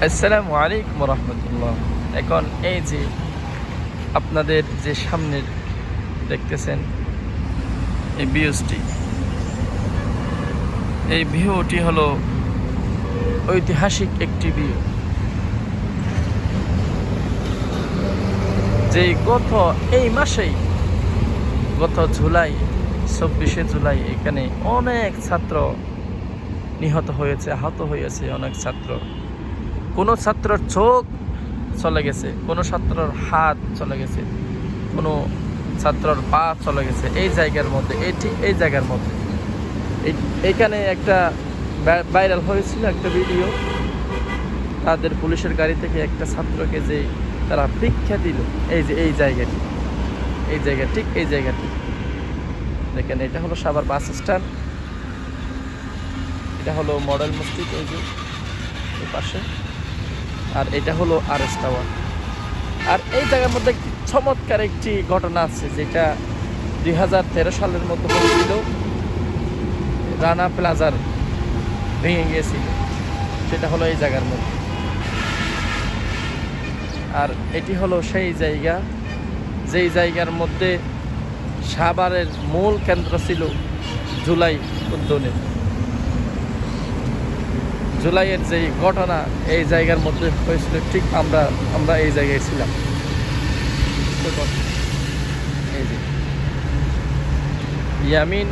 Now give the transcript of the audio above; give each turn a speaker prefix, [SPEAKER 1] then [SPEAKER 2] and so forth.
[SPEAKER 1] আসসালামু আলাইকুম রহমতুল্লাহ। এখন এই যে আপনাদের যে সামনের দেখতেছেন এই ভিউটি হলো ঐতিহাসিক একটি ভিউ, যেই এই মাসেই গত 24শে জুলাই এখানে অনেক ছাত্র নিহত হয়েছে, আহত হয়েছে অনেক ছাত্র। কোনো ছাত্রের চোখ চলে গেছে, কোনো ছাত্রের হাত চলে গেছে, কোনো ছাত্রের পা চলে গেছে। এই জায়গার মধ্যে এই জায়গার মধ্যে এইখানে একটা ভাইরাল হয়েছিল একটা ভিডিও, তাদের পুলিশের গাড়ি থেকে একটা ছাত্রকে যে তারা ভিক্ষা দিল, এই যে এই জায়গাটি ঠিক এই জায়গাটি দেখেন। এটা হলো সাভার বাস স্ট্যান্ড, এটা হলো মডেল মসজিদ এই যে এই পাশে, আর এটা হলো RS টাওয়ার। আর এই জায়গার মধ্যে চমৎকার একটি ঘটনা আছে, যেটা 2013 সালের মধ্যে হয়েছিল। রানা প্লাজার ভেঙে গিয়েছিল, সেটা হলো এই জায়গার মধ্যে। আর এটি হলো সেই জায়গা, যেই জায়গার মধ্যে সাভারের মূল কেন্দ্র ছিল জুলাই উদ্যানের। জুলাইয়ের যেই ঘটনা এই জায়গার মধ্যে হয়েছিল, ঠিক আমরা এই জায়গায় ছিলাম। এই যে ইয়ামিন